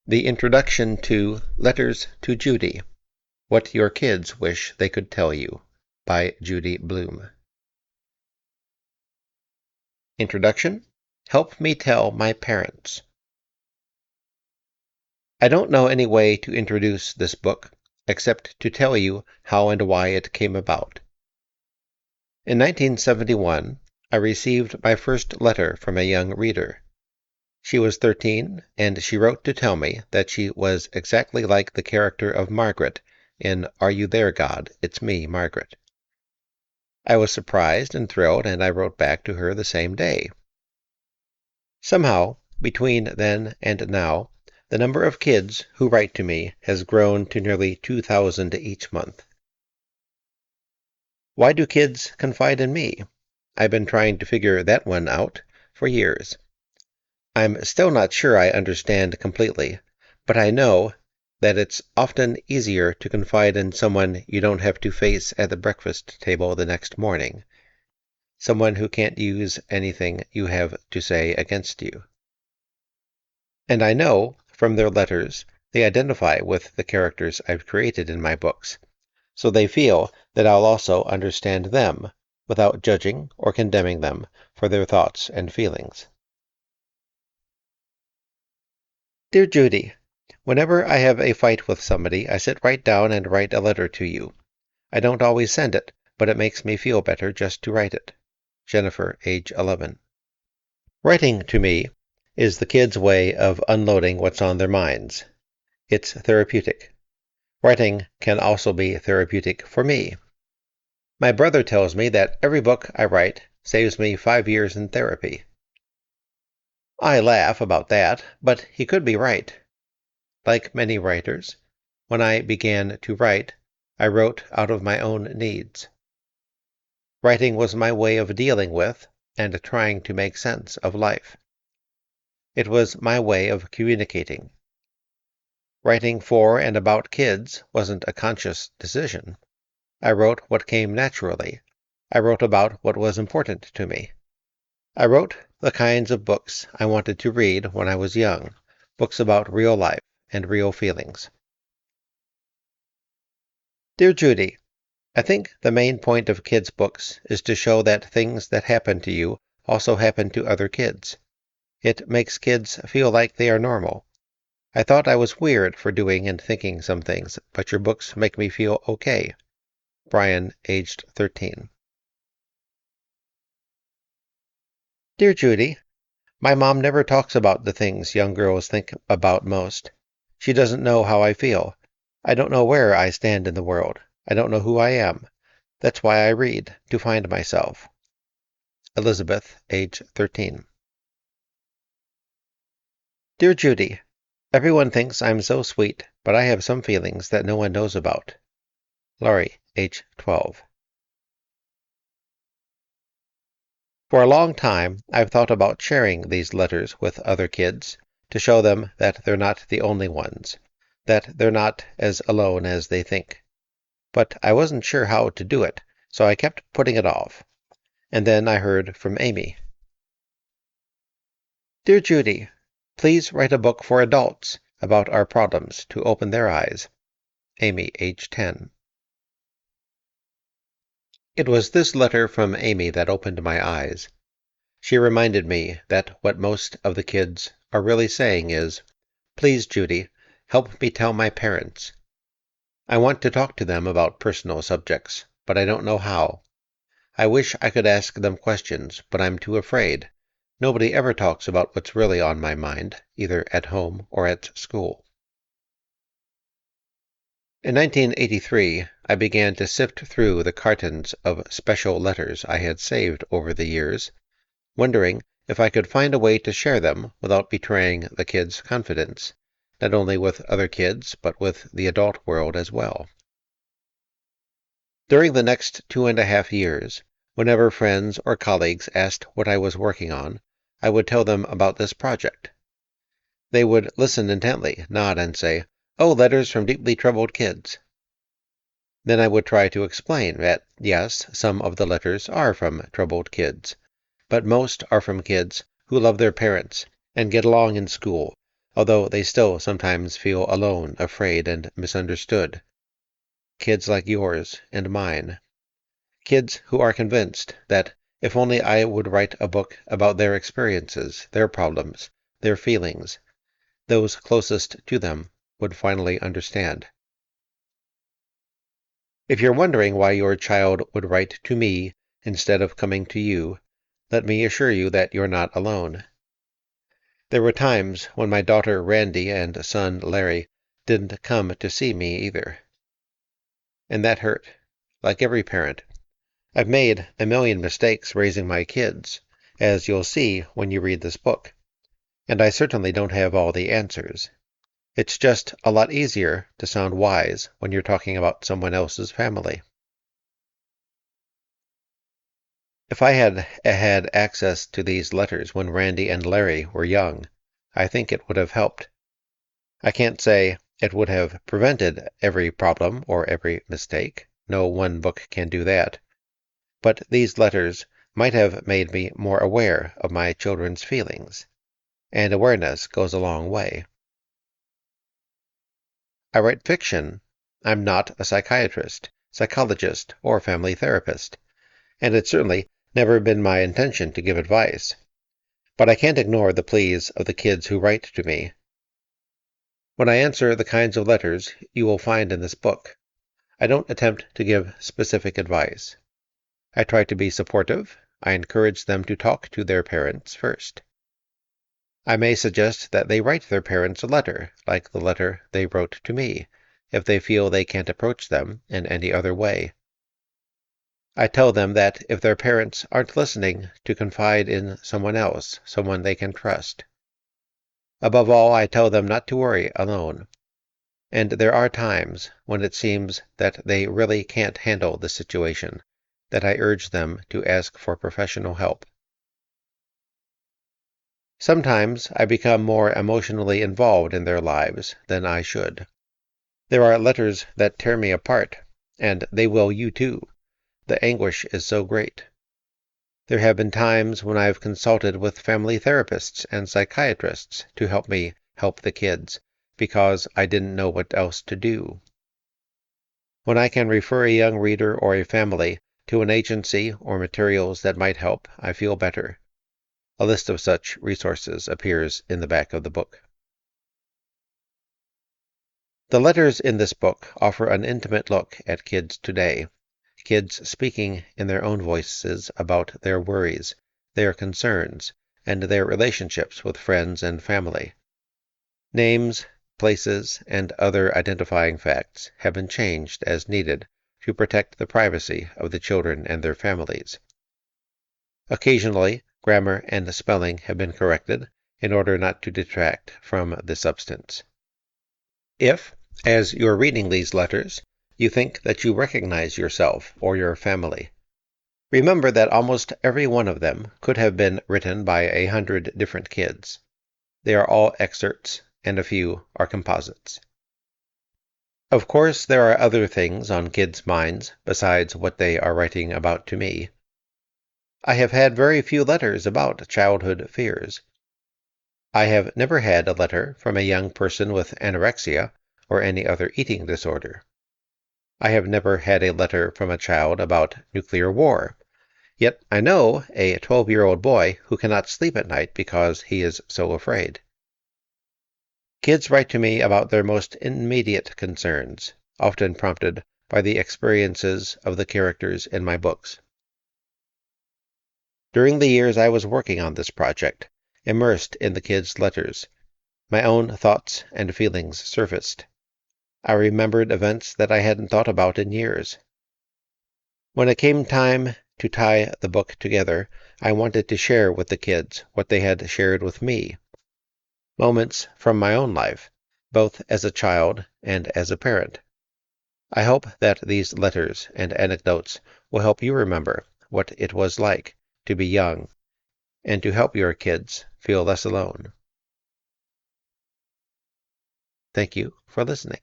The introduction to Letters to Judy, What Your Kids Wish They Could Tell You, by Judy Blume. Introduction. Help me tell my parents. I don't know any way to introduce this book, except to tell you how and why it came about. In 1971, I received my first letter from a young reader. She was 13, and she wrote to tell me that she was exactly like the character of Margaret in Are You There, God? It's Me, Margaret. I was surprised and thrilled, and I wrote back to her the same day. Somehow, between then and now, the number of kids who write to me has grown to nearly 2,000 each month. Why do kids confide in me? I've been trying to figure that one out for years. I'm still not sure I understand completely, but I know that it's often easier to confide in someone you don't have to face at the breakfast table the next morning, someone who can't use anything you have to say against you. And I know, from their letters, they identify with the characters I've created in my books, so they feel that I'll also understand them without judging or condemning them for their thoughts and feelings. Dear Judy, whenever I have a fight with somebody, I sit right down and write a letter to you. I don't always send it, but it makes me feel better just to write it. Jennifer, age 11. Writing to me is the kids' way of unloading what's on their minds. It's therapeutic. Writing can also be therapeutic for me. My brother tells me that every book I write saves me 5 years in therapy. I laugh about that, but he could be right. Like many writers, when I began to write, I wrote out of my own needs. Writing was my way of dealing with and trying to make sense of life. It was my way of communicating. Writing for and about kids wasn't a conscious decision. I wrote what came naturally. I wrote about what was important to me. I wrote the kinds of books I wanted to read when I was young, books about real life and real feelings. Dear Judy, I think the main point of kids' books is to show that things that happen to you also happen to other kids. It makes kids feel like they are normal. I thought I was weird for doing and thinking some things, but your books make me feel okay. Brian, aged 13. Dear Judy, my mom never talks about the things young girls think about most. She doesn't know how I feel. I don't know where I stand in the world. I don't know who I am. That's why I read, to find myself. Elizabeth, age 13. Dear Judy, everyone thinks I'm so sweet, but I have some feelings that no one knows about. Laurie, age 12. For a long time, I've thought about sharing these letters with other kids to show them that they're not the only ones, that they're not as alone as they think. But I wasn't sure how to do it, so I kept putting it off. And then I heard from Amy. Dear Judy, please write a book for adults about our problems to open their eyes. Amy, age 10. It was this letter from Amy that opened my eyes. She reminded me that what most of the kids are really saying is, "Please, Judy, help me tell my parents." I want to talk to them about personal subjects, but I don't know how. I wish I could ask them questions, but I'm too afraid. Nobody ever talks about what's really on my mind, either at home or at school. In 1983, I began to sift through the cartons of special letters I had saved over the years, wondering if I could find a way to share them without betraying the kids' confidence, not only with other kids, but with the adult world as well. During the next 2.5 years, whenever friends or colleagues asked what I was working on, I would tell them about this project. They would listen intently, nod, and say, "Oh, letters from deeply troubled kids." Then I would try to explain that, yes, some of the letters are from troubled kids, but most are from kids who love their parents and get along in school, although they still sometimes feel alone, afraid, and misunderstood. Kids like yours and mine. Kids who are convinced that if only I would write a book about their experiences, their problems, their feelings, those closest to them would finally understand. If you're wondering why your child would write to me instead of coming to you, let me assure you that you're not alone. There were times when my daughter Randy and son Larry didn't come to see me either. And that hurt, like every parent. I've made a million mistakes raising my kids, as you'll see when you read this book, and I certainly don't have all the answers. It's just a lot easier to sound wise when you're talking about someone else's family. If I had had access to these letters when Randy and Larry were young, I think it would have helped. I can't say it would have prevented every problem or every mistake. No one book can do that. But these letters might have made me more aware of my children's feelings, and awareness goes a long way. I write fiction. I'm not a psychiatrist, psychologist, or family therapist, and it's certainly never been my intention to give advice. But I can't ignore the pleas of the kids who write to me. When I answer the kinds of letters you will find in this book, I don't attempt to give specific advice. I try to be supportive. I encourage them to talk to their parents first. I may suggest that they write their parents a letter, like the letter they wrote to me, if they feel they can't approach them in any other way. I tell them that if their parents aren't listening, to confide in someone else, someone they can trust. Above all, I tell them not to worry alone. And there are times when it seems that they really can't handle the situation, that I urge them to ask for professional help. Sometimes I become more emotionally involved in their lives than I should. There are letters that tear me apart, and they will you too. The anguish is so great. There have been times when I've consulted with family therapists and psychiatrists to help me help the kids, because I didn't know what else to do. When I can refer a young reader or a family to an agency or materials that might help, I feel better. A list of such resources appears in the back of the book. The letters in this book offer an intimate look at kids today. Kids speaking in their own voices about their worries, their concerns, and their relationships with friends and family. Names, places, and other identifying facts have been changed as needed to protect the privacy of the children and their families. Occasionally, grammar and spelling have been corrected in order not to detract from the substance. If, as you're reading these letters, you think that you recognize yourself or your family, remember that almost every one of them could have been written by 100 different kids. They are all excerpts, and a few are composites. Of course, there are other things on kids' minds besides what they are writing about to me. I have had very few letters about childhood fears. I have never had a letter from a young person with anorexia or any other eating disorder. I have never had a letter from a child about nuclear war, yet I know a 12-year-old boy who cannot sleep at night because he is so afraid. Kids write to me about their most immediate concerns, often prompted by the experiences of the characters in my books. During the years I was working on this project, immersed in the kids' letters, my own thoughts and feelings surfaced. I remembered events that I hadn't thought about in years. When it came time to tie the book together, I wanted to share with the kids what they had shared with me. Moments from my own life, both as a child and as a parent. I hope that these letters and anecdotes will help you remember what it was like to be young, and to help your kids feel less alone. Thank you for listening.